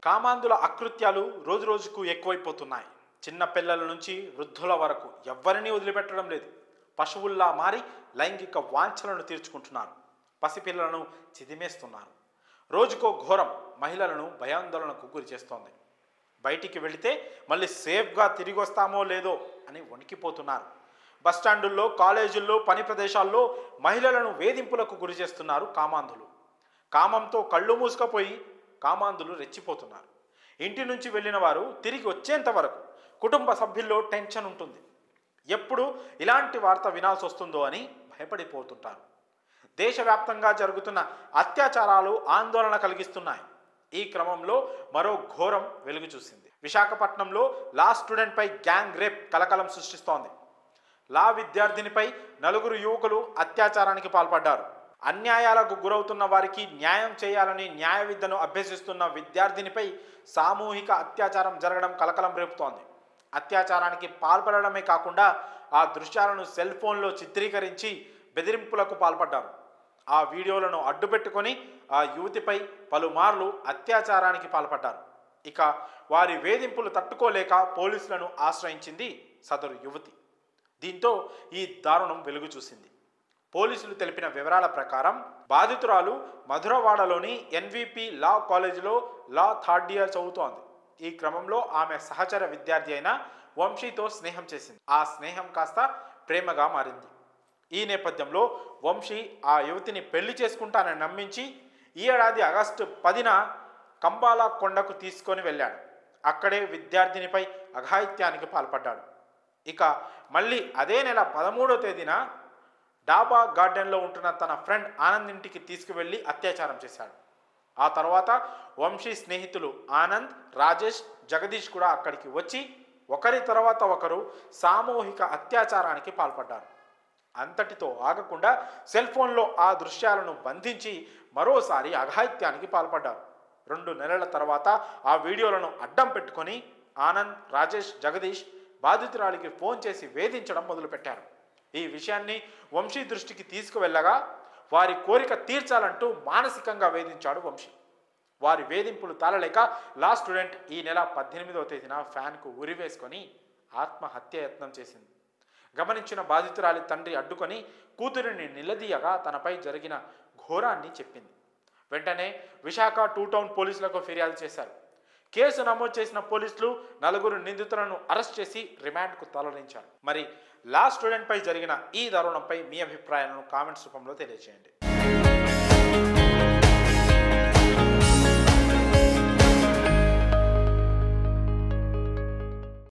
కామాంధుల అకృత్యాలు రోజురోజుకు ఎక్కువైపోతున్నాయి. చిన్న పిల్లల నుంచి వృద్ధుల వరకు ఎవ్వరినీ వదిలిపెట్టడం లేదు. పశువుల్లా మారి లైంగిక వాంఛలను తీర్చుకుంటున్నారు. పసిపిల్లలను చిదిమేస్తున్నారు. రోజుకో ఘోరం మహిళలను భయాందోళనకు గురి చేస్తోంది. బయటికి వెళితే మళ్ళీ సేఫ్గా తిరిగి వస్తామో లేదో అని వణికిపోతున్నారు. బస్టాండుల్లో, కాలేజీల్లో, పని ప్రదేశాల్లో మహిళలను వేధింపులకు గురి చేస్తున్నారు కామాంధులు. కామంతో కళ్ళు మూసుకపోయి కామాంధులు రెచ్చిపోతున్నారు. ఇంటి నుంచి వెళ్ళిన వారు తిరిగి వచ్చేంత వరకు కుటుంబ సభ్యుల్లో టెన్షన్ ఉంటుంది. ఎప్పుడు ఇలాంటి వార్త వినాల్సి వస్తుందో అని భయపడిపోతుంటారు. దేశవ్యాప్తంగా జరుగుతున్న అత్యాచారాలు ఆందోళన కలిగిస్తున్నాయి. ఈ క్రమంలో మరో ఘోరం వెలుగు చూసింది. విశాఖపట్నంలో లా స్టూడెంట్పై గ్యాంగ్ రేప్ కలకలం సృష్టిస్తోంది. లా విద్యార్థినిపై 4 యువకులు అత్యాచారానికి పాల్పడ్డారు. అన్యాయాలకు గురవుతున్న వారికి న్యాయం చేయాలని న్యాయ విద్యను అభ్యసిస్తున్న విద్యార్థినిపై సామూహిక అత్యాచారం జరగడం కలకలం రేపుతోంది. అత్యాచారానికి పాల్పడడమే కాకుండా ఆ దృశ్యాలను సెల్ ఫోన్లో చిత్రీకరించి బెదిరింపులకు పాల్పడ్డారు. ఆ వీడియోలను అడ్డుపెట్టుకొని ఆ యువతిపై పలుమార్లు అత్యాచారానికి పాల్పడ్డారు. ఇక వారి వేధింపులు తట్టుకోలేక పోలీసులను ఆశ్రయించింది సదరు యువతి. దీంతో ఈ దారుణం వెలుగు చూసింది. పోలీసులు తెలిపిన వివరాల ప్రకారం బాధితురాలు మధురవాడలోని ఎన్విపి లా కాలేజీలో లా 3rd ఇయర్ చదువుతోంది. ఈ క్రమంలో ఆమె సహచర విద్యార్థి అయిన వంశీతో స్నేహం చేసింది. ఆ స్నేహం కాస్త ప్రేమగా మారింది. ఈ నేపథ్యంలో వంశీ ఆ యువతిని పెళ్లి చేసుకుంటానని నమ్మించి ఈ ఏడాది ఆగస్టు 10న కంబాల కొండకు తీసుకొని వెళ్ళాడు. అక్కడే విద్యార్థినిపై అఘాయిత్యానికి పాల్పడ్డాడు. ఇక మళ్ళీ అదే నెల 13వ తేదీన డాబా గార్డెన్లో ఉంటున్న తన ఫ్రెండ్ ఆనంద్ ఇంటికి తీసుకువెళ్ళి అత్యాచారం చేశాడు. ఆ తర్వాత వంశీ స్నేహితులు ఆనంద్, రాజేష్, జగదీష్ కూడా అక్కడికి వచ్చి ఒకరి తర్వాత ఒకరు సామూహిక అత్యాచారానికి పాల్పడ్డారు. అంతటితో ఆగకుండా సెల్ ఫోన్లో ఆ దృశ్యాలను బంధించి మరోసారి అఘాయిత్యానికి పాల్పడ్డారు. 2 నెలల తర్వాత ఆ వీడియోలను అడ్డం పెట్టుకొని ఆనంద్, రాజేష్, జగదీష్ బాధితురాలికి ఫోన్ చేసి వేధించడం మొదలుపెట్టారు. ఈ విషయాన్ని వంశీ దృష్టికి తీసుకువెళ్ళగా వారి కోరిక తీర్చాలంటూ మానసికంగా వేధించాడు వంశీ. వారి వేధింపులు తాళలేక లా స్టూడెంట్ ఈ నెల 18వ తేదీన ఫ్యాన్కు ఉరివేసుకొని ఆత్మహత్య యత్నం చేసింది. గమనించిన బాధితురాలి తండ్రి అడ్డుకొని కూతురిని నిలదీయగా తనపై జరిగిన ఘోరాన్ని చెప్పింది. వెంటనే విశాఖ 2 టౌన్ పోలీసులకు ఫిర్యాదు చేశారు. కేసు నమోదు చేసిన పోలీసులు 4 నిందితులను అరెస్ట్ చేసి రిమాండ్కు తరలించారు. మరి లా స్టూడెంట్పై జరిగిన ఈ దారుణంపై మీ అభిప్రాయాలను కామెంట్స్ రూపంలో తెలియజేయండి.